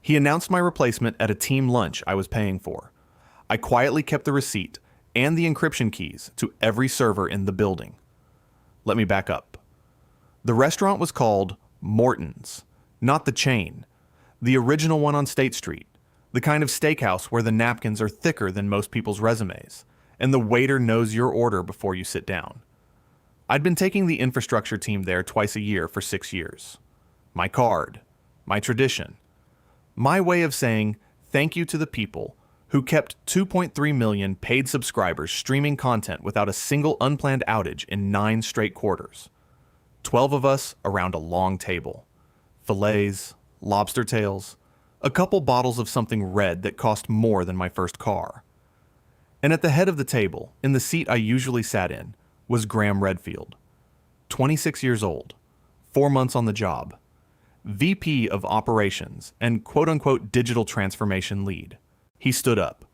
He announced my replacement at a team lunch I was paying for. I quietly kept the receipt and the encryption keys to every server in the building. Let me back up. The restaurant was called Morton's, not the chain, the original one on State Street, the kind of steakhouse where the napkins are thicker than most people's resumes, and the waiter knows your order before you sit down. I'd been taking the infrastructure team there twice a year for 6 years. My card, my tradition, my way of saying thank you to the people who kept 2.3 million paid subscribers streaming content without a single unplanned outage in 9 straight quarters. 12 of us around a long table. Fillets, lobster tails, a couple bottles of something red that cost more than my first car. And at the head of the table, in the seat I usually sat in, was Graham Redfield. 26 years old, 4 months on the job, VP of Operations and quote-unquote digital transformation lead. He stood up,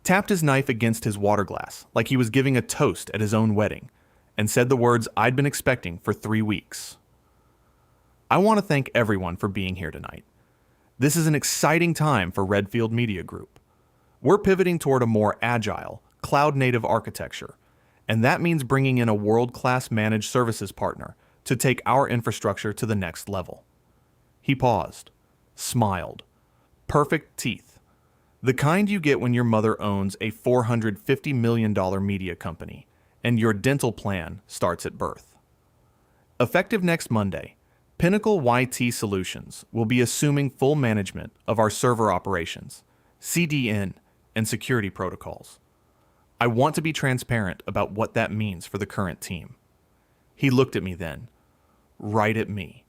tapped his knife against his water glass like he was giving a toast at his own wedding, and said the words I'd been expecting for 3 weeks. I want to thank everyone for being here tonight. This is an exciting time for Redfield Media Group. We're pivoting toward a more agile, cloud-native architecture, and that means bringing in a world-class managed services partner to take our infrastructure to the next level. He paused, smiled. Perfect teeth. The kind you get when your mother owns a $450 million media company and your dental plan starts at birth. Effective next Monday, Pinnacle YT Solutions will be assuming full management of our server operations, CDN, and security protocols. I want to be transparent about what that means for the current team. He looked at me then, right at me,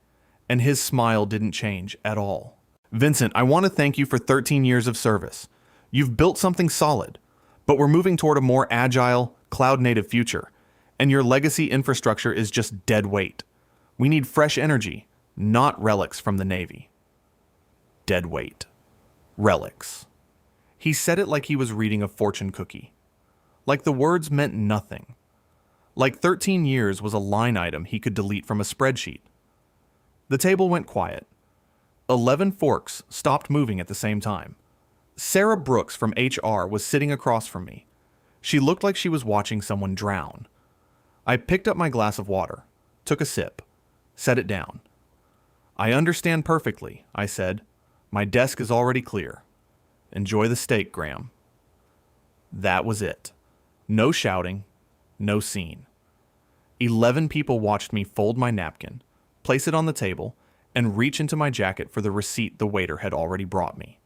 and his smile didn't change at all. Vincent, I want to thank you for 13 years of service. You've built something solid, but we're moving toward a more agile, cloud-native future, and your legacy infrastructure is just dead weight. We need fresh energy, not relics from the Navy. Dead weight. Relics. He said it like he was reading a fortune cookie. Like the words meant nothing. Like 13 years was a line item he could delete from a spreadsheet. The table went quiet. 11 forks stopped moving at the same time. Sarah Brooks from HR was sitting across from me. She looked like she was watching someone drown. I picked up my glass of water, took a sip, set it down. I understand perfectly, I said. My desk is already clear. Enjoy the steak, Graham. That was it. No shouting, no scene. 11 people watched me fold my napkin, place it on the table, and reach into my jacket for the receipt the waiter had already brought me.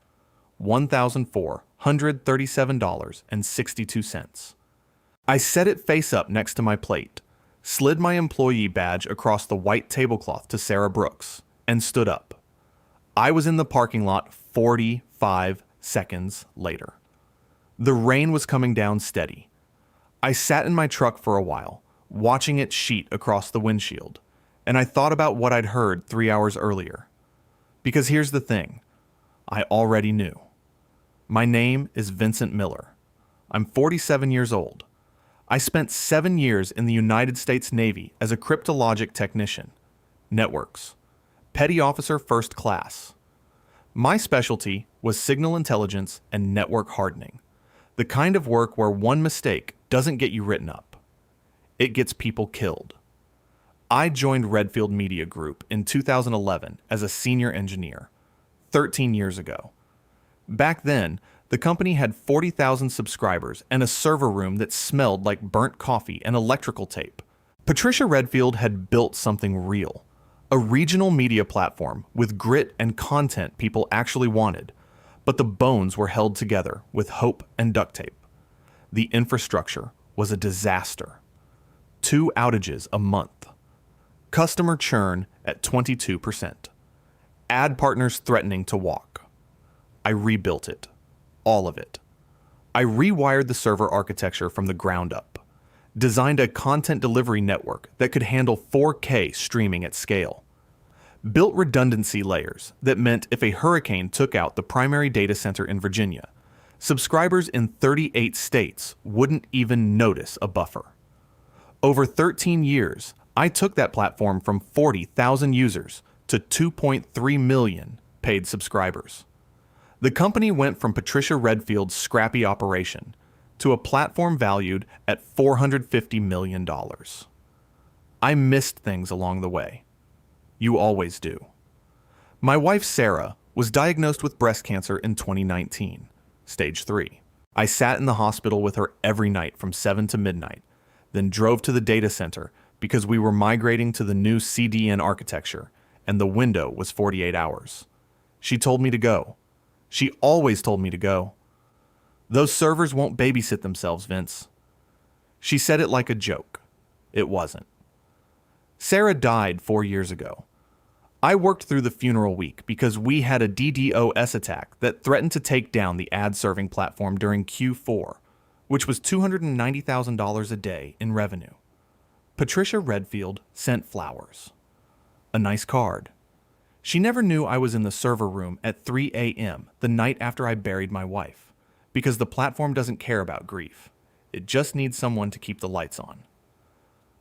$1,437.62. I set it face up next to my plate, slid my employee badge across the white tablecloth to Sarah Brooks, and stood up. I was in the parking lot 45 seconds later. The rain was coming down steady. I sat in my truck for a while, watching it sheet across the windshield, and I thought about what I'd heard 3 hours earlier. Because here's the thing, I already knew. My name is Vincent Miller. I'm 47 years old. I spent 7 years in the United States Navy as a cryptologic technician. Networks. Petty Officer First Class. My specialty was signal intelligence and network hardening. The kind of work where one mistake doesn't get you written up. It gets people killed. I joined Redfield Media Group in 2011 as a senior engineer, 13 years ago. Back then, the company had 40,000 subscribers and a server room that smelled like burnt coffee and electrical tape. Patricia Redfield had built something real, a regional media platform with grit and content people actually wanted, but the bones were held together with hope and duct tape. The infrastructure was a disaster. 2 outages a month. Customer churn at 22%. Ad partners threatening to walk. I rebuilt it. All of it. I rewired the server architecture from the ground up. Designed a content delivery network that could handle 4K streaming at scale. Built redundancy layers that meant if a hurricane took out the primary data center in Virginia, subscribers in 38 states wouldn't even notice a buffer. Over 13 years, I took that platform from 40,000 users to 2.3 million paid subscribers. The company went from Patricia Redfield's scrappy operation to a platform valued at $450 million. I missed things along the way. You always do. My wife, Sarah, was diagnosed with breast cancer in 2019, stage 3. I sat in the hospital with her every night from 7 to midnight, then drove to the data center because we were migrating to the new CDN architecture, and the window was 48 hours. She told me to go. She always told me to go. Those servers won't babysit themselves, Vince. She said it like a joke. It wasn't. Sarah died 4 years ago. I worked through the funeral week because we had a DDoS attack that threatened to take down the ad-serving platform during Q4, which was $290,000 a day in revenue. Patricia Redfield sent flowers. A nice card. She never knew I was in the server room at 3 a.m. the night after I buried my wife, because the platform doesn't care about grief. It just needs someone to keep the lights on.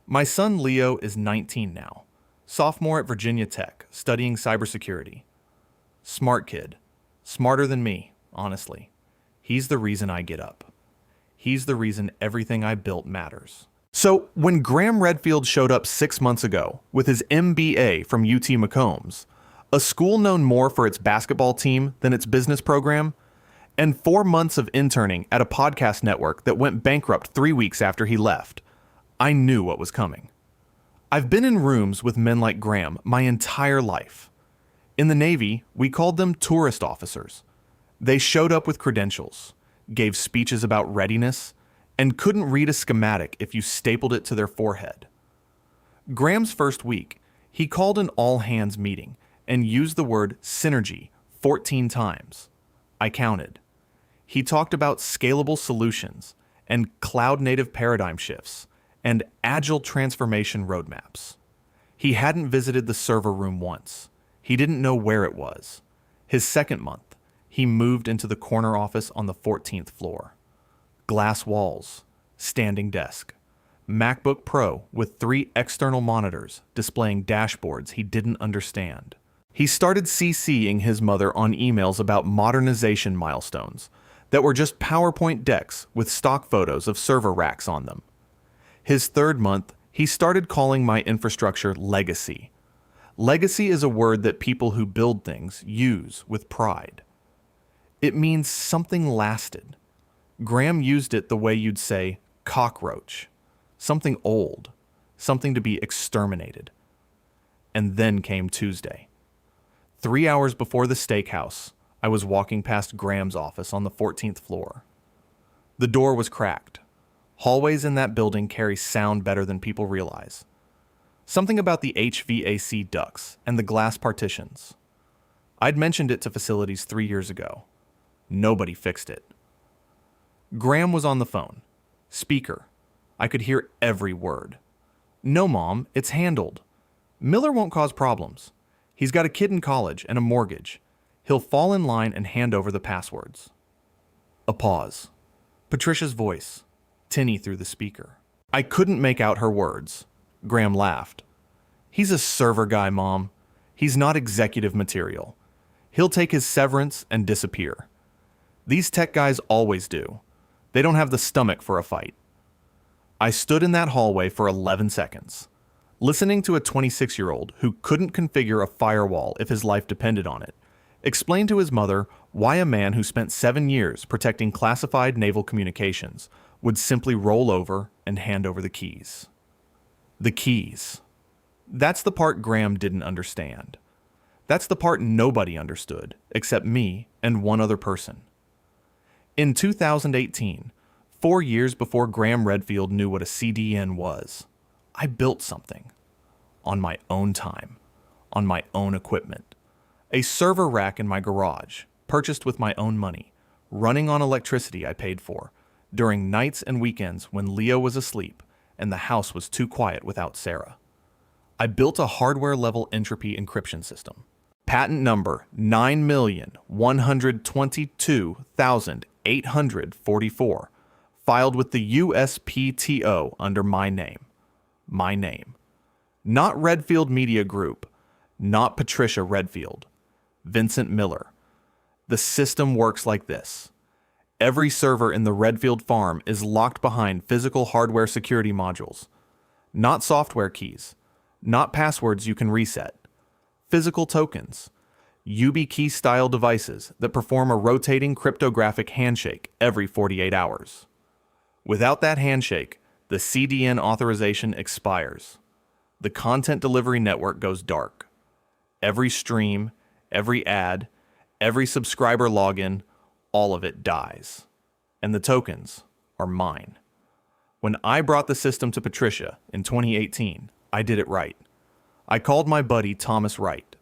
My son Leo is 19 now, sophomore at Virginia Tech, studying cybersecurity. Smart kid. Smarter than me, honestly. He's the reason I get up. He's the reason everything I built matters. So, when Graham Redfield showed up 6 months ago with his MBA from UT McCombs, a school known more for its basketball team than its business program, and 4 months of interning at a podcast network that went bankrupt 3 weeks after he left, I knew what was coming. I've been in rooms with men like Graham my entire life. In the Navy, we called them tourist officers. They showed up with credentials, gave speeches about readiness, and couldn't read a schematic if you stapled it to their forehead. Graham's first week, he called an all-hands meeting and used the word synergy 14 times. I counted. He talked about scalable solutions and cloud-native paradigm shifts and agile transformation roadmaps. He hadn't visited the server room once. He didn't know where it was. His second month, he moved into the corner office on the 14th floor. Glass walls, standing desk, MacBook Pro with 3 external monitors displaying dashboards he didn't understand. He started CCing his mother on emails about modernization milestones that were just PowerPoint decks with stock photos of server racks on them. His third month, he started calling my infrastructure legacy. Legacy is a word that people who build things use with pride. It means something lasted. Graham used it the way you'd say cockroach, something old, something to be exterminated. And then came Tuesday. 3 hours before the steakhouse, I was walking past Graham's office on the 14th floor. The door was cracked. Hallways in that building carry sound better than people realize. Something about the HVAC ducts and the glass partitions. I'd mentioned it to facilities 3 years ago. Nobody fixed it. Graham was on the phone. Speaker. I could hear every word. No, Mom, it's handled. Miller won't cause problems. He's got a kid in college and a mortgage. He'll fall in line and hand over the passwords. A pause. Patricia's voice, tinny through the speaker. I couldn't make out her words. Graham laughed. He's a server guy, Mom. He's not executive material. He'll take his severance and disappear. These tech guys always do. They don't have the stomach for a fight. I stood in that hallway for 11 seconds, listening to a 26-year-old who couldn't configure a firewall if his life depended on it, explain to his mother why a man who spent 7 years protecting classified naval communications would simply roll over and hand over the keys. The keys. That's the part Graham didn't understand. That's the part nobody understood, except me and one other person. In 2018, 4 years before Graham Redfield knew what a CDN was, I built something. On my own time. On my own equipment. A server rack in my garage, purchased with my own money, running on electricity I paid for, during nights and weekends when Leo was asleep and the house was too quiet without Sarah. I built a hardware-level entropy encryption system. Patent number 9,122,844, filed with the USPTO under my name. My name. Not Redfield Media Group, not Patricia Redfield. Vincent Miller. The system works like this. Every server in the Redfield farm is locked behind physical hardware security modules. Not software keys, not passwords you can reset. Physical tokens, YubiKey-style devices that perform a rotating cryptographic handshake every 48 hours. Without that handshake, the CDN authorization expires. The content delivery network goes dark. Every stream, every ad, every subscriber login, all of it dies. And the tokens are mine. When I brought the system to Patricia in 2018, I did it right. I called my buddy Thomas Wright.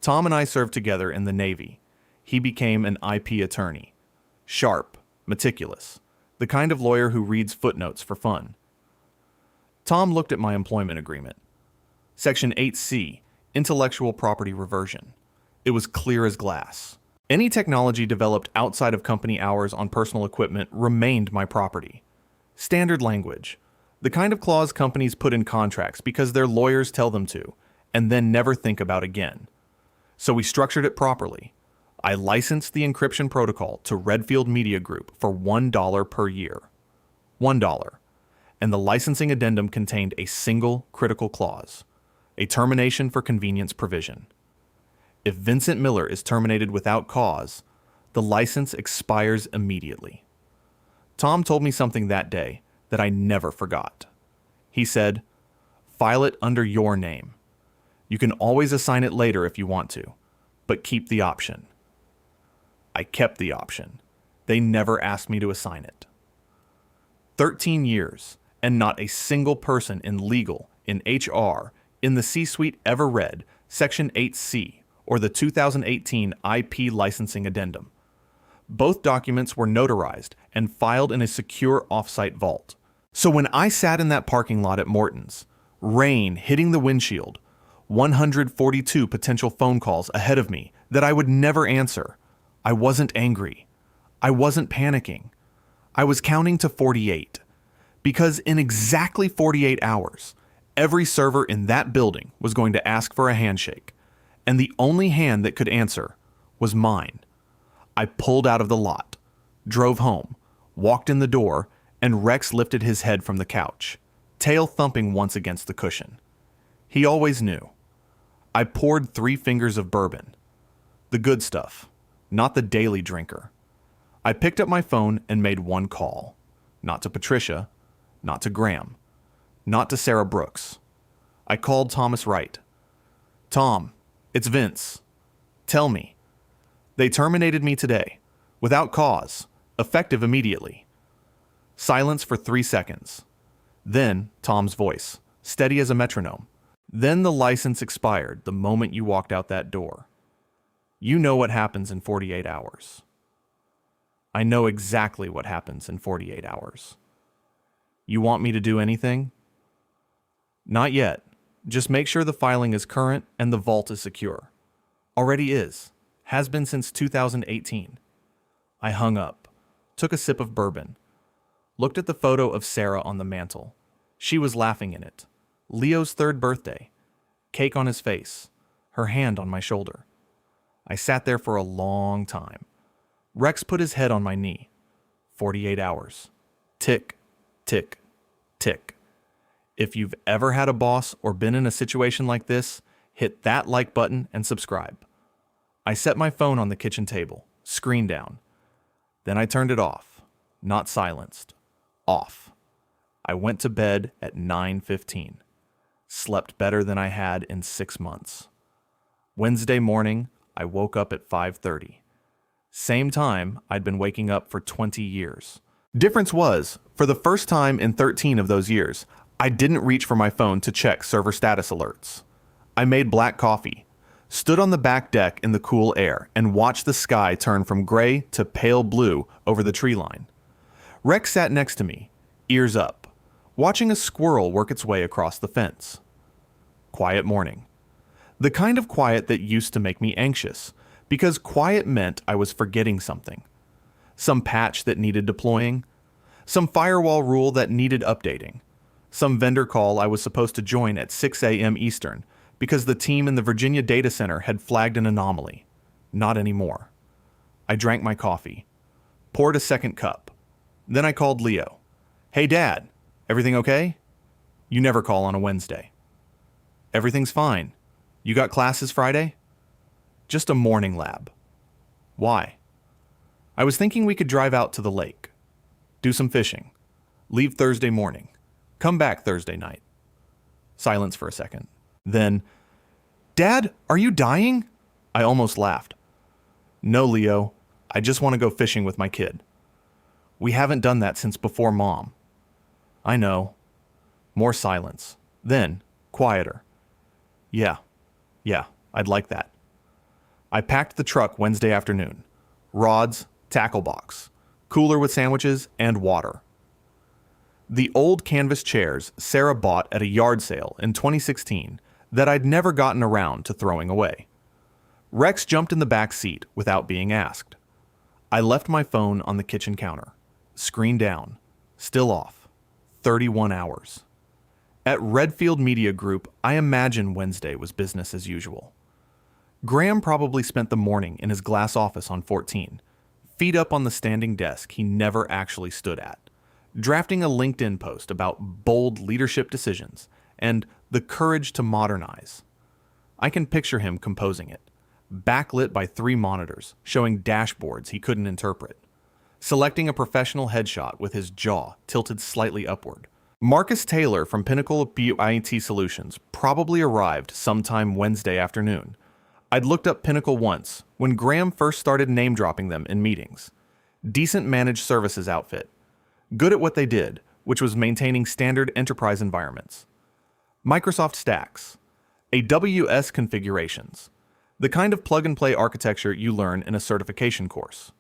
Tom and I served together in the Navy. He became an IP attorney. Sharp, meticulous, the kind of lawyer who reads footnotes for fun. Tom looked at my employment agreement. Section 8C, Intellectual Property Reversion. It was clear as glass. Any technology developed outside of company hours on personal equipment remained my property. Standard language, the kind of clause companies put in contracts because their lawyers tell them to, and then never think about again. So we structured it properly. I licensed the encryption protocol to Redfield Media Group for $1 per year. $1. And the licensing addendum contained a single critical clause, a termination for convenience provision. If Vincent Miller is terminated without cause, the license expires immediately. Tom told me something that day that I never forgot. He said, "File it under your name. You can always assign it later if you want to, but keep the option." I kept the option. They never asked me to assign it. 13 years, and not a single person in legal, in HR, in the C-suite ever read Section 8C or the 2018 IP licensing addendum. Both documents were notarized and filed in a secure off-site vault. So when I sat in that parking lot at Morton's, rain hitting the windshield, 142 potential phone calls ahead of me that I would never answer, I wasn't angry. I wasn't panicking. I was counting to 48. Because in exactly 48 hours, every server in that building was going to ask for a handshake, and the only hand that could answer was mine. I pulled out of the lot, drove home, walked in the door, and Rex lifted his head from the couch, tail thumping once against the cushion. He always knew. I poured 3 fingers of bourbon. The good stuff, not the daily drinker. I picked up my phone and made one call. Not to Patricia, not to Graham, not to Sarah Brooks. I called Thomas Wright. "Tom, it's Vince. Tell me. They terminated me today, without cause, effective immediately." Silence for 3 seconds. Then Tom's voice, steady as a metronome. "Then the license expired the moment you walked out that door. You know what happens in 48 hours. I know exactly what happens in 48 hours. You want me to do anything?" "Not yet. Just make sure the filing is current and the vault is secure." "Already is. Has been since 2018. I hung up, took a sip of bourbon, looked at the photo of Sarah on the mantle. She was laughing in it. Leo's 3rd birthday. Cake on his face, her hand on my shoulder. I sat there for a long time. Rex put his head on my knee. 48 hours. Tick, tick, tick. If you've ever had a boss or been in a situation like this, hit that like button and subscribe. I set my phone on the kitchen table, screen down. Then I turned it off, not silenced, off. I went to bed at 9:15. Slept better than I had in 6 months. Wednesday morning, I woke up at 5:30. Same time I'd been waking up for 20 years. Difference was, for the first time in 13 of those years, I didn't reach for my phone to check server status alerts. I made black coffee, stood on the back deck in the cool air, and watched the sky turn from gray to pale blue over the tree line. Rex sat next to me, ears up, watching a squirrel work its way across the fence. Quiet morning. The kind of quiet that used to make me anxious, because quiet meant I was forgetting something. Some patch that needed deploying, some firewall rule that needed updating, some vendor call I was supposed to join at 6 a.m. Eastern because the team in the Virginia data center had flagged an anomaly. Not anymore. I drank my coffee, poured a second cup. Then I called Leo. "Hey, Dad, everything okay?" You never call on a Wednesday. "Everything's fine. You got classes Friday?" "Just a morning lab." "Why?" "I was thinking we could drive out to the lake. Do some fishing. Leave Thursday morning. Come back Thursday night." Silence for a second. Then, "Dad, are you dying?" I almost laughed. "No, Leo. I just want to go fishing with my kid. We haven't done that since before Mom." "I know." More silence. Then, quieter. Yeah, I'd like that." I packed the truck Wednesday afternoon. Rods, tackle box, cooler with sandwiches, and water. The old canvas chairs Sarah bought at a yard sale in 2016 that I'd never gotten around to throwing away. Rex jumped in the back seat without being asked. I left my phone on the kitchen counter. Screen down. Still off. 31 hours. At Redfield Media Group, I imagine Wednesday was business as usual. Graham probably spent the morning in his glass office on 14, feet up on the standing desk he never actually stood at, drafting a LinkedIn post about bold leadership decisions and the courage to modernize. I can picture him composing it, backlit by 3 monitors showing dashboards he couldn't interpret, selecting a professional headshot with his jaw tilted slightly upward. Marcus Taylor from Pinnacle IT Solutions probably arrived sometime Wednesday afternoon. I'd looked up Pinnacle once when Graham first started name-dropping them in meetings. Decent managed services outfit. Good at what they did, which was maintaining standard enterprise environments. Microsoft Stacks. AWS configurations. The kind of plug-and-play architecture you learn in a certification course.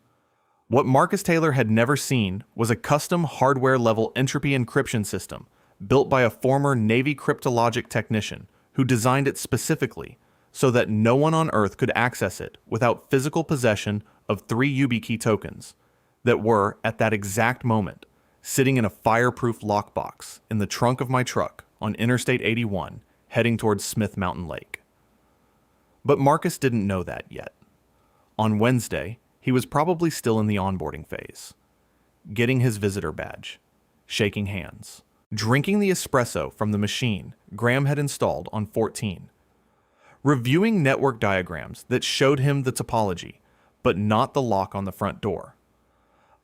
What Marcus Taylor had never seen was a custom hardware-level entropy encryption system built by a former Navy cryptologic technician who designed it specifically so that no one on Earth could access it without physical possession of 3 YubiKey tokens that were, at that exact moment, sitting in a fireproof lockbox in the trunk of my truck on Interstate 81 heading towards Smith Mountain Lake. But Marcus didn't know that yet. On Wednesday, he was probably still in the onboarding phase, getting his visitor badge, shaking hands, drinking the espresso from the machine Graham had installed on 14, reviewing network diagrams that showed him the topology, but not the lock on the front door.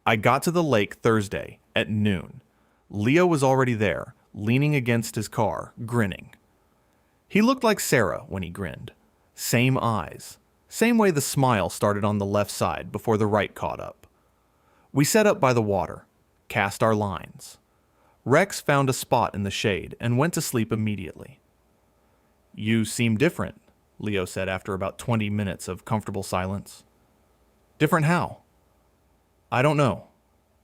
I got to the lake Thursday at noon. Leo was already there, leaning against his car, grinning. He looked like Sarah when he grinned. Same eyes. Same way the smile started on the left side before the right caught up. We set up by the water, cast our lines. Rex found a spot in the shade and went to sleep immediately. "You seem different," Leo said after about 20 minutes of comfortable silence. "Different how?" "I don't know.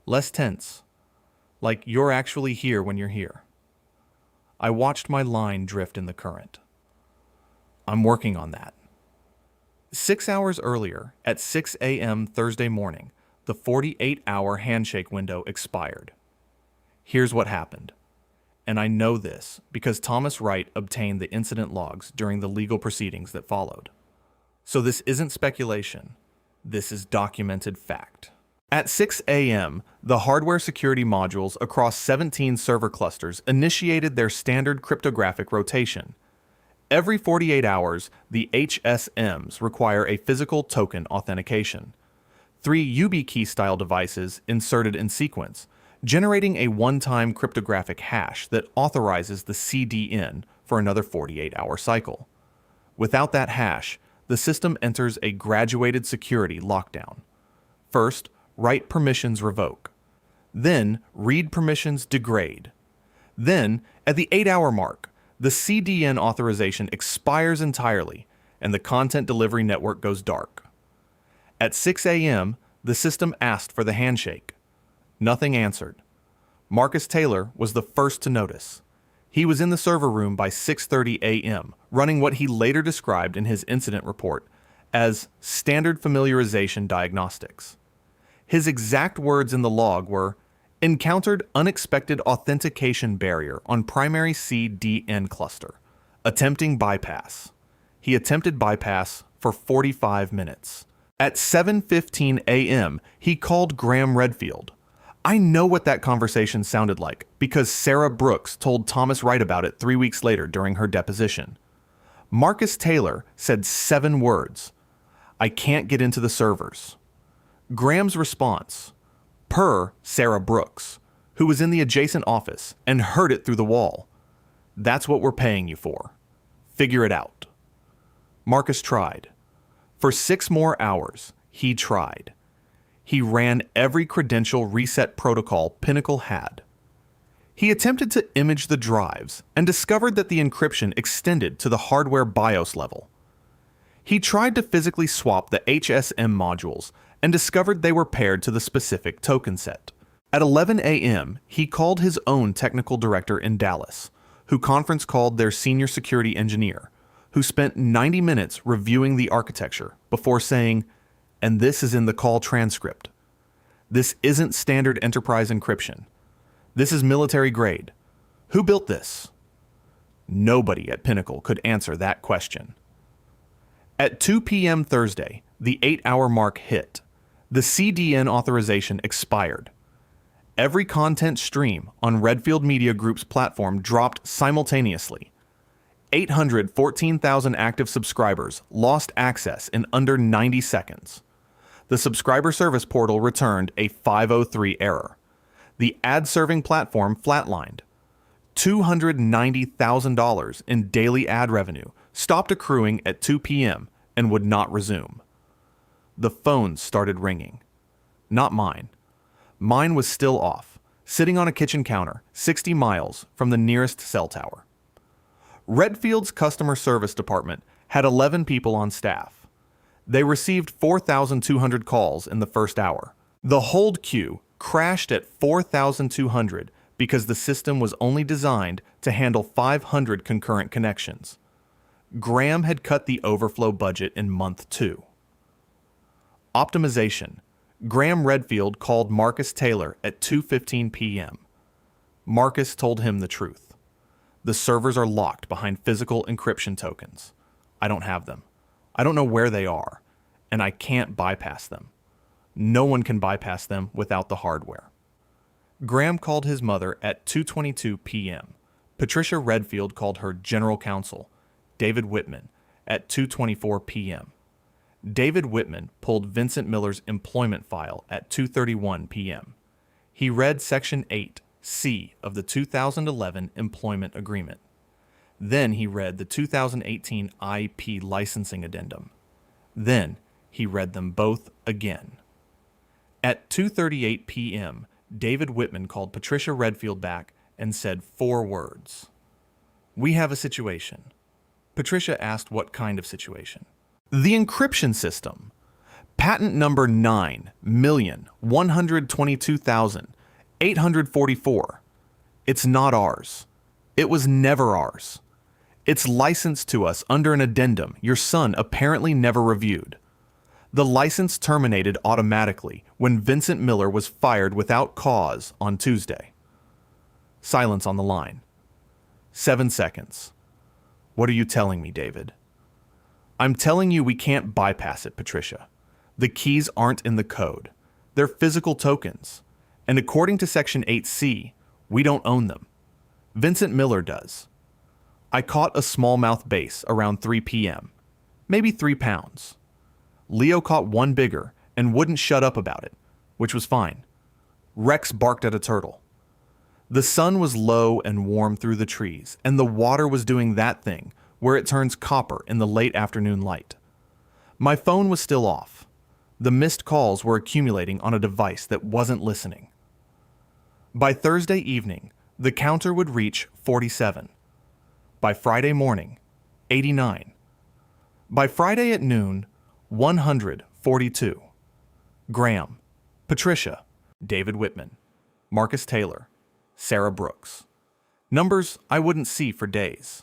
Less tense. Like you're actually here when you're here." I watched my line drift in the current. "I'm working on that." 6 hours earlier, at 6 a.m. Thursday morning, the 48-hour handshake window expired. Here's what happened. And I know this because Thomas Wright obtained the incident logs during the legal proceedings that followed. So this isn't speculation. This is documented fact. At 6 a.m., the hardware security modules across 17 server clusters initiated their standard cryptographic rotation. Every 48 hours, the HSMs require a physical token authentication. 3 YubiKey-style devices inserted in sequence, generating a one-time cryptographic hash that authorizes the CDN for another 48-hour cycle. Without that hash, the system enters a graduated security lockdown. First, write permissions revoke. Then, read permissions degrade. Then, at the 8-hour mark, the CDN authorization expires entirely and the content delivery network goes dark. At 6 a.m., the system asked for the handshake. Nothing answered. Marcus Taylor was the first to notice. He was in the server room by 6:30 a.m., running what he later described in his incident report as standard familiarization diagnostics. His exact words in the log were, "Encountered unexpected authentication barrier on primary CDN cluster. Attempting bypass." He attempted bypass for 45 minutes. At 7:15 a.m., he called Graham Redfield. I know what that conversation sounded like because Sarah Brooks told Thomas Wright about it 3 weeks later during her deposition. Marcus Taylor said 7 words. I can't get into the servers. Graham's response, per Sarah Brooks, who was in the adjacent office and heard it through the wall. That's what we're paying you for. Figure it out. Marcus tried. For 6 more hours, he tried. He ran every credential reset protocol Pinnacle had. He attempted to image the drives and discovered that the encryption extended to the hardware BIOS level. He tried to physically swap the HSM modules and discovered they were paired to the specific token set. At 11 a.m., he called his own technical director in Dallas, who conference called their senior security engineer, who spent 90 minutes reviewing the architecture before saying, and this is in the call transcript, this isn't standard enterprise encryption. This is military grade. Who built this? Nobody at Pinnacle could answer that question. At 2 p.m. Thursday, the 8-hour mark hit. The CDN authorization expired. Every content stream on Redfield Media Group's platform dropped simultaneously. 814,000 active subscribers lost access in under 90 seconds. The subscriber service portal returned a 503 error. The ad-serving platform flatlined. $290,000 in daily ad revenue stopped accruing at 2 p.m. and would not resume. The phones started ringing. Not mine. Mine was still off, sitting on a kitchen counter 60 miles from the nearest cell tower. Redfield's customer service department had 11 people on staff. They received 4,200 calls in the first hour. The hold queue crashed at 4,200 because the system was only designed to handle 500 concurrent connections. Graham had cut the overflow budget in month 2. Optimization. Graham Redfield called Marcus Taylor at 2:15 p.m. Marcus told him the truth. The servers are locked behind physical encryption tokens. I don't have them. I don't know where they are, and I can't bypass them. No one can bypass them without the hardware. Graham called his mother at 2:22 p.m. Patricia Redfield called her general counsel, David Whitman, at 2:24 p.m. David Whitman pulled Vincent Miller's employment file at 2:31 p.m. He read Section 8C of the 2011 Employment Agreement. Then he read the 2018 IP licensing addendum. Then he read them both again. At 2:38 p.m., David Whitman called Patricia Redfield back and said 4 words. We have a situation. Patricia asked what kind of situation. The encryption system. Patent number 9,122,844. It's not ours. It was never ours. It's licensed to us under an addendum your son apparently never reviewed. The license terminated automatically when Vincent Miller was fired without cause on Tuesday. Silence on the line. 7 seconds. What are you telling me, David? I'm telling you we can't bypass it, Patricia. The keys aren't in the code. They're physical tokens. And according to Section 8C, we don't own them. Vincent Miller does. I caught a smallmouth bass around 3 p.m., maybe 3 pounds. Leo caught one bigger and wouldn't shut up about it, which was fine. Rex barked at a turtle. The sun was low and warm through the trees, and the water was doing that thing where it turns copper in the late afternoon light. My phone was still off. The missed calls were accumulating on a device that wasn't listening. By Thursday evening, the counter would reach 47. By Friday morning, 89. By Friday at noon, 142. Graham, Patricia, David Whitman, Marcus Taylor, Sarah Brooks. Numbers I wouldn't see for days.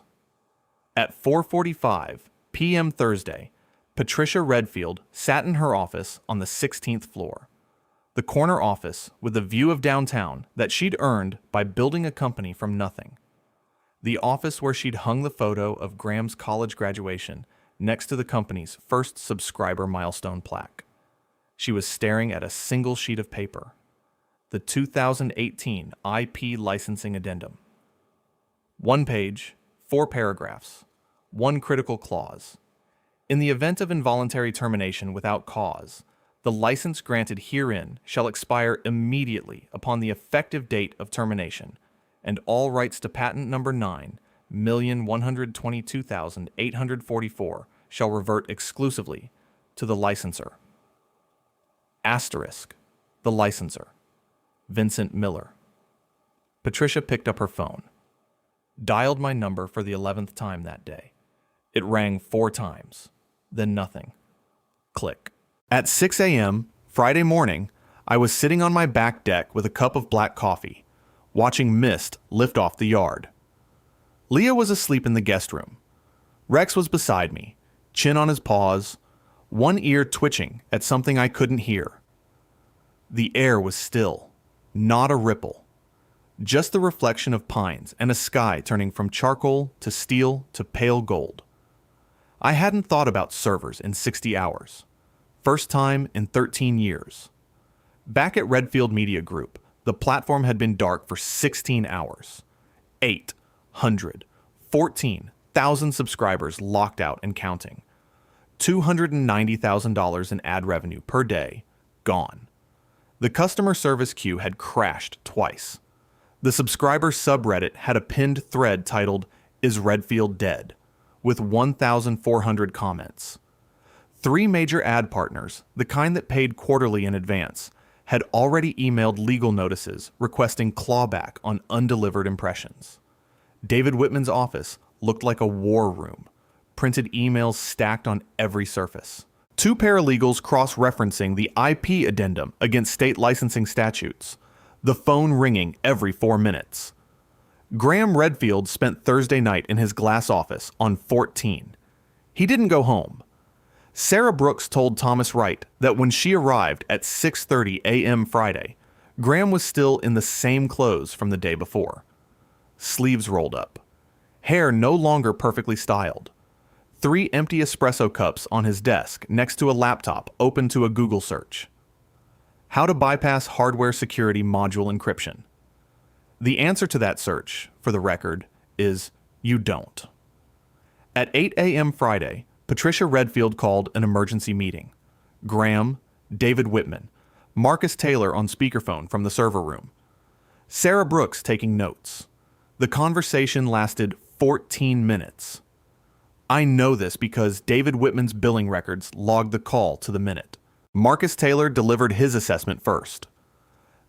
At 4:45 p.m. Thursday, Patricia Redfield sat in her office on the 16th floor, the corner office with a view of downtown that she'd earned by building a company from nothing. The office where she'd hung the photo of Graham's college graduation next to the company's first subscriber milestone plaque. She was staring at a single sheet of paper. The 2018 IP Licensing Addendum. 1 page, 4 paragraphs, 1 critical clause. In the event of involuntary termination without cause, the license granted herein shall expire immediately upon the effective date of termination, and all rights to patent number 9,122,844 shall revert exclusively to the licensor. Asterisk, the licensor. Vincent Miller. Patricia picked up her phone. Dialed my number for the 11th time that day. It rang 4 times, then nothing. Click. At 6 a.m. Friday morning, I was sitting on my back deck with a cup of black coffee, watching mist lift off the yard. Leah was asleep in the guest room. Rex was beside me, chin on his paws, one ear twitching at something I couldn't hear. The air was still, not a ripple, just the reflection of pines and a sky turning from charcoal to steel to pale gold. I hadn't thought about servers in 60 hours. First time in 13 years. Back at Redfield Media Group, the platform had been dark for 16 hours. 814,000 subscribers locked out and counting. $290,000 in ad revenue per day, gone. The customer service queue had crashed twice. The subscriber subreddit had a pinned thread titled, "Is Redfield Dead?" with 1,400 comments. 3 major ad partners, the kind that paid quarterly in advance, had already emailed legal notices requesting clawback on undelivered impressions. David Whitman's office looked like a war room, printed emails stacked on every surface. 2 paralegals cross-referencing the IP addendum against state licensing statutes, the phone ringing every 4 minutes. Graham Redfield spent Thursday night in his glass office on 14. He didn't go home. Sarah Brooks told Thomas Wright that when she arrived at 6:30 a.m. Friday, Graham was still in the same clothes from the day before. Sleeves rolled up. Hair no longer perfectly styled. 3 empty espresso cups on his desk next to a laptop open to a Google search. How to bypass hardware security module encryption. The answer to that search, for the record, is you don't. At 8 a.m. Friday, Patricia Redfield called an emergency meeting. Graham, David Whitman, Marcus Taylor on speakerphone from the server room. Sarah Brooks taking notes. The conversation lasted 14 minutes. I know this because David Whitman's billing records logged the call to the minute. Marcus Taylor delivered his assessment first.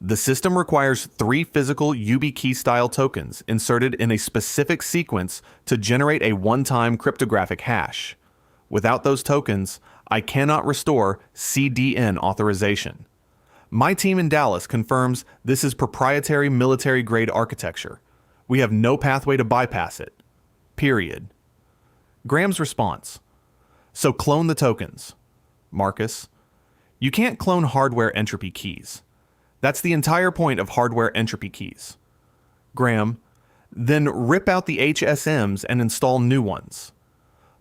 The system requires 3 physical YubiKey-style tokens inserted in a specific sequence to generate a one-time cryptographic hash. Without those tokens, I cannot restore CDN authorization. My team in Dallas confirms this is proprietary military-grade architecture. We have no pathway to bypass it. Period. Graham's response. So clone the tokens. Marcus. You can't clone hardware entropy keys. That's the entire point of hardware entropy keys. Graham. Then rip out the HSMs and install new ones.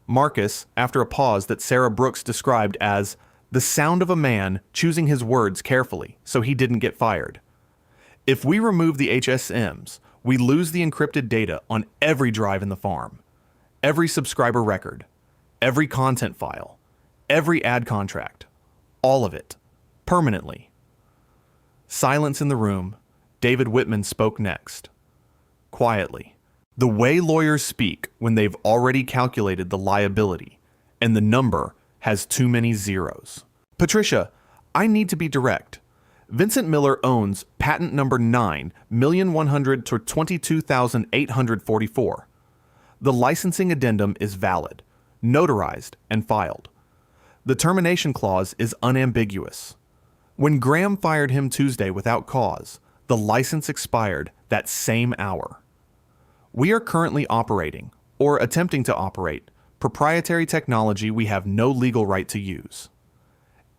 Marcus, after a pause that Sarah Brooks described as the sound of a man choosing his words carefully so he didn't get fired. If we remove the HSMs, we lose the encrypted data on every drive in the farm, every subscriber record, every content file, every ad contract, all of it, permanently. Silence in the room. David Whitman spoke next. Quietly. The way lawyers speak when they've already calculated the liability, and the number has too many zeros. Patricia, I need to be direct. Vincent Miller owns patent number 9,122,844. The licensing addendum is valid, notarized, and filed. The termination clause is unambiguous. When Graham fired him Tuesday without cause, the license expired that same hour. We are currently operating, or attempting to operate, proprietary technology we have no legal right to use.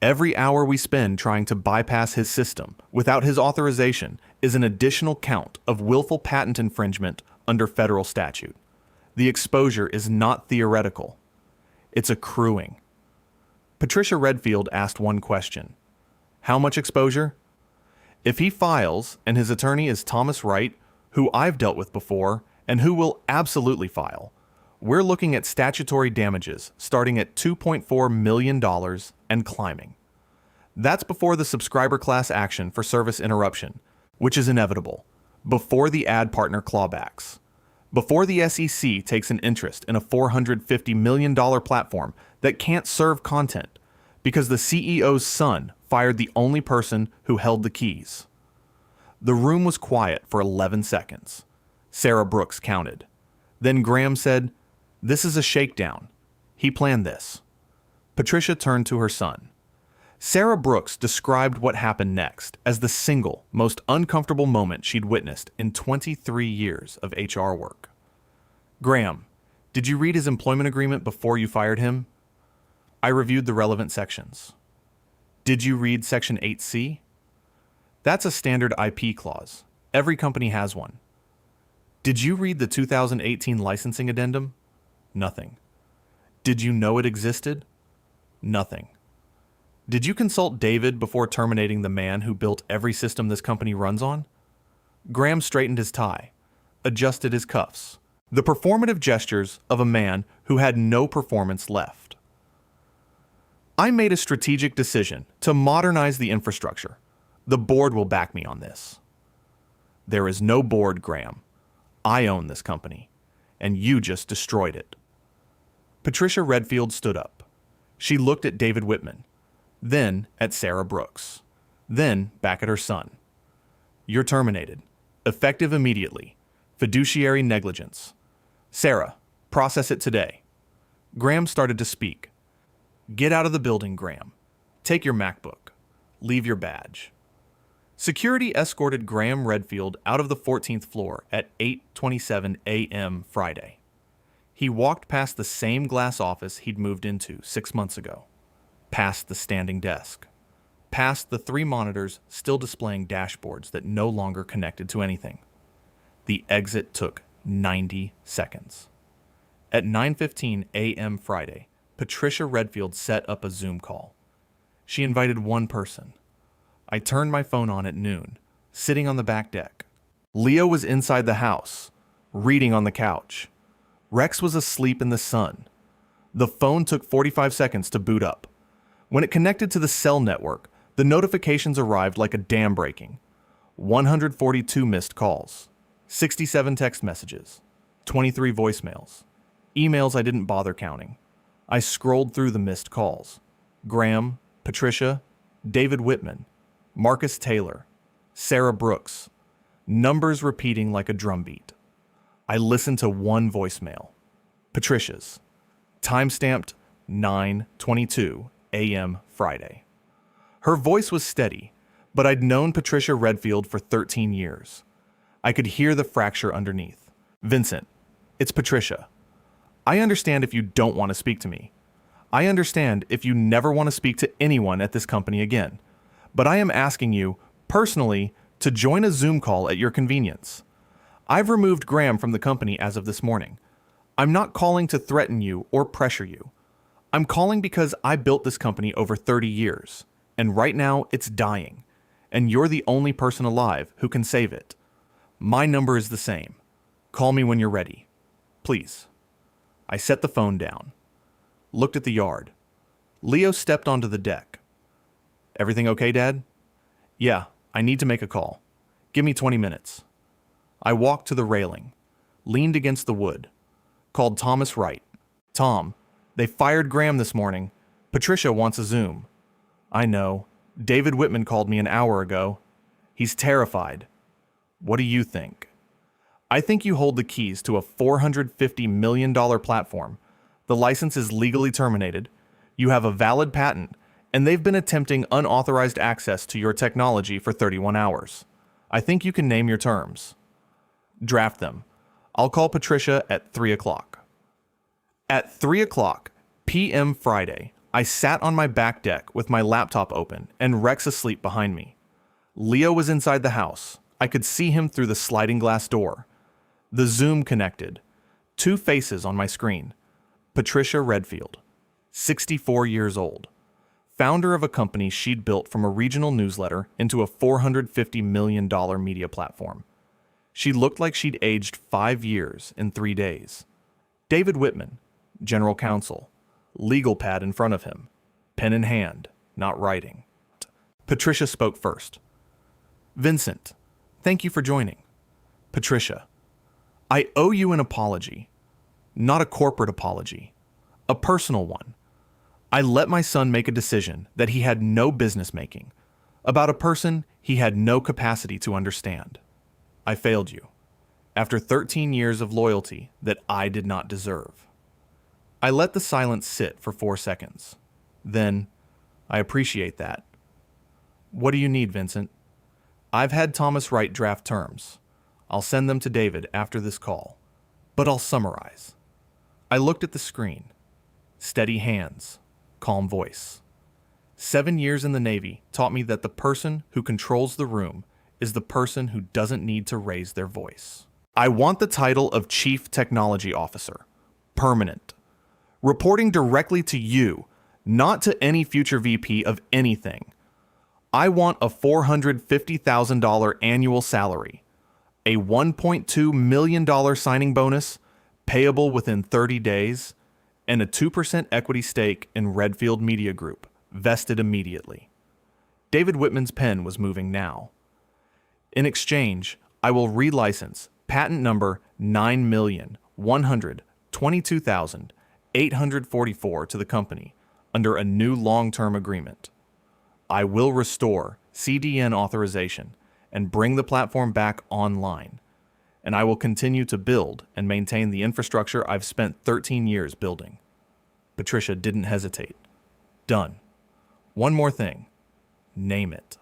Every hour we spend trying to bypass his system without his authorization is an additional count of willful patent infringement under federal statute. The exposure is not theoretical. It's accruing. Patricia Redfield asked one question. How much exposure? If he files, and his attorney is Thomas Wright, who I've dealt with before, and who will absolutely file, we're looking at statutory damages starting at $2.4 million and climbing. That's before the subscriber class action for service interruption, which is inevitable, before the ad partner clawbacks, before the SEC takes an interest in a $450 million platform that can't serve content because the CEO's son fired the only person who held the keys. The room was quiet for 11 seconds. Sarah Brooks counted. Then Graham said, "This is a shakedown. He planned this." Patricia turned to her son. Sarah Brooks described what happened next as the single most uncomfortable moment she'd witnessed in 23 years of HR work. "Graham, did you read his employment agreement before you fired him?" "I reviewed the relevant sections." "Did you read Section 8C? That's a standard IP clause. Every company has one." "Did you read the 2018 licensing addendum?" "Nothing." "Did you know it existed?" "Nothing." "Did you consult David before terminating the man who built every system this company runs on?" Graham straightened his tie, adjusted his cuffs, the performative gestures of a man who had no performance left. "I made a strategic decision to modernize the infrastructure. The board will back me on this." "There is no board, Graham. I own this company, and you just destroyed it." Patricia Redfield stood up. She looked at David Whitman, then at Sarah Brooks, then back at her son. "You're terminated. Effective immediately. Fiduciary negligence. Sarah, process it today." Graham started to speak. "Get out of the building, Graham. Take your MacBook. Leave your badge." Security escorted Graham Redfield out of the 14th floor at 8:27 a.m. Friday. He walked past the same glass office he'd moved into 6 months ago, past the standing desk, past the 3 monitors still displaying dashboards that no longer connected to anything. The exit took 90 seconds. At 9:15 a.m. Friday, Patricia Redfield set up a Zoom call. She invited one person. I turned my phone on at noon, sitting on the back deck. Leo was inside the house, reading on the couch. Rex was asleep in the sun. The phone took 45 seconds to boot up. When it connected to the cell network, the notifications arrived like a dam breaking. 142 missed calls, 67 text messages, 23 voicemails, emails I didn't bother counting. I scrolled through the missed calls. Graham, Patricia, David Whitman, Marcus Taylor, Sarah Brooks, numbers repeating like a drumbeat. I listened to one voicemail, Patricia's, timestamped 9:22 a.m. Friday. Her voice was steady, but I'd known Patricia Redfield for 13 years. I could hear the fracture underneath. "Vincent, it's Patricia. I understand if you don't want to speak to me. I understand if you never want to speak to anyone at this company again. But I am asking you, personally, to join a Zoom call at your convenience. I've removed Graham from the company as of this morning. I'm not calling to threaten you or pressure you. I'm calling because I built this company over 30 years, and right now it's dying, and you're the only person alive who can save it. My number is the same. Call me when you're ready. Please." I set the phone down, looked at the yard. Leo stepped onto the deck. "Everything okay, Dad?" "Yeah, I need to make a call. Give me 20 minutes. I walked to the railing, leaned against the wood, called Thomas Wright. "Tom, they fired Graham this morning. Patricia wants a Zoom." "I know. David Whitman called me an hour ago. He's terrified." "What do you think?" "I think you hold the keys to a $450 million platform. The license is legally terminated. You have a valid patent, and they've been attempting unauthorized access to your technology for 31 hours. I think you can name your terms. Draft them. I'll call Patricia at 3 o'clock. At 3 o'clock p.m. Friday, I sat on my back deck with my laptop open and Rex asleep behind me. Leo was inside the house. I could see him through the sliding glass door. The Zoom connected. 2 faces on my screen. Patricia Redfield, 64 years old. founder of a company she'd built from a regional newsletter into a $450 million media platform. She looked like she'd aged 5 years in 3 days. David Whitman, general counsel, legal pad in front of him, pen in hand, not writing. Patricia spoke first. Vincent, thank you for joining. Patricia, I owe you an apology. Not a corporate apology. A personal one. I let my son make a decision that he had no business making, about a person he had no capacity to understand. I failed you, after 13 years of loyalty that I did not deserve. I let the silence sit for 4 seconds. Then, I appreciate that. What do you need, Vincent? I've had Thomas write draft terms. I'll send them to David after this call, but I'll summarize. I looked at the screen. Steady hands, calm voice. 7 years in the Navy taught me that the person who controls the room is the person who doesn't need to raise their voice. I want the title of Chief Technology Officer, permanent, reporting directly to you, not to any future VP of anything. I want a $450,000 annual salary, a $1.2 million signing bonus payable within 30 days, and a 2% equity stake in Redfield Media Group, vested immediately. David Whitman's pen was moving now. In exchange, I will relicense patent number 9,122,844 to the company under a new long-term agreement. I will restore CDN authorization and bring the platform back online, and I will continue to build and maintain the infrastructure I've spent 13 years building. Patricia didn't hesitate. Done. One more thing. Name it.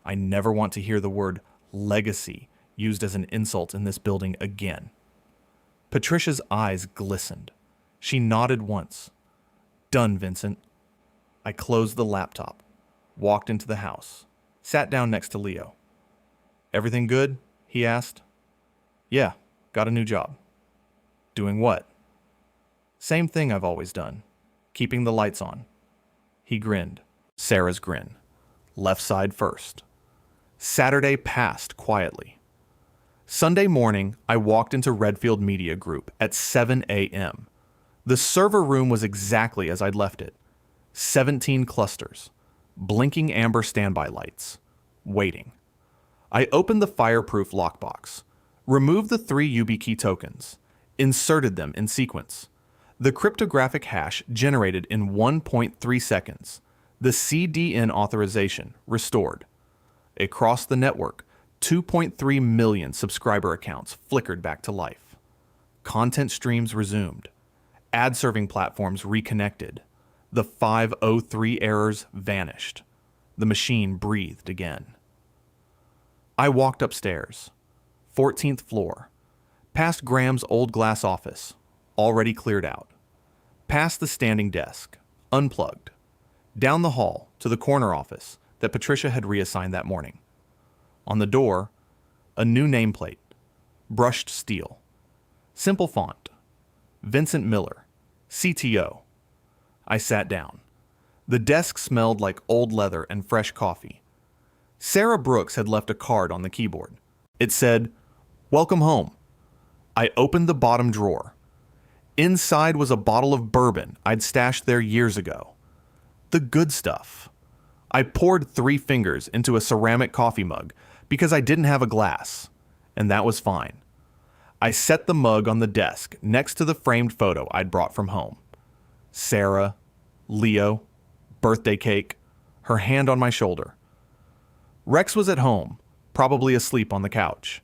I never want to hear the word legacy used as an insult in this building again. Patricia's eyes glistened. She nodded once. Done, Vincent. I closed the laptop, walked into the house, sat down next to Leo. Everything good? He asked. Yeah, got a new job. Doing what? Same thing I've always done. Keeping the lights on. He grinned. Sarah's grin. Left side first. Saturday passed quietly. Sunday morning, I walked into Redfield Media Group at 7 a.m. The server room was exactly as I'd left it. 17 clusters. Blinking amber standby lights. Waiting. I opened the fireproof lockbox. Removed the 3 YubiKey tokens. Inserted them in sequence. The cryptographic hash generated in 1.3 seconds. The CDN authorization restored. Across the network, 2.3 million subscriber accounts flickered back to life. Content streams resumed. Ad-serving platforms reconnected. The 503 errors vanished. The machine breathed again. I walked upstairs. 14th floor. Past Graham's old glass office, already cleared out. Past the standing desk, unplugged. Down the hall to the corner office that Patricia had reassigned that morning. On the door, a new nameplate, brushed steel. Simple font. Vincent Miller, CTO. I sat down. The desk smelled like old leather and fresh coffee. Sarah Brooks had left a card on the keyboard. It said, "Welcome home." I opened the bottom drawer. Inside was a bottle of bourbon I'd stashed there years ago. The good stuff. I poured 3 fingers into a ceramic coffee mug because I didn't have a glass, and that was fine. I set the mug on the desk next to the framed photo I'd brought from home. Sarah, Leo, birthday cake, her hand on my shoulder. Rex was at home, probably asleep on the couch.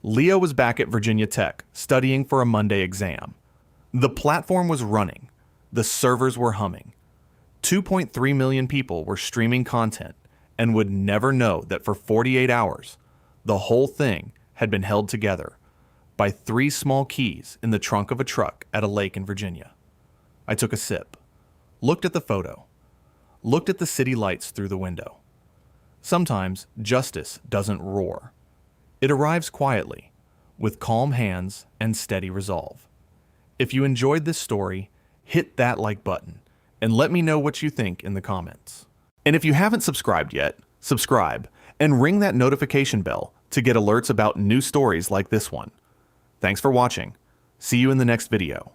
Leo was back at Virginia Tech, studying for a Monday exam. The platform was running. The servers were humming. 2.3 million people were streaming content and would never know that for 48 hours, the whole thing had been held together by 3 small keys in the trunk of a truck at a lake in Virginia. I took a sip, looked at the photo, looked at the city lights through the window. Sometimes justice doesn't roar. It arrives quietly, with calm hands and steady resolve. If you enjoyed this story, hit that like button and let me know what you think in the comments. And if you haven't subscribed yet, subscribe and ring that notification bell to get alerts about new stories like this one. Thanks for watching. See you in the next video.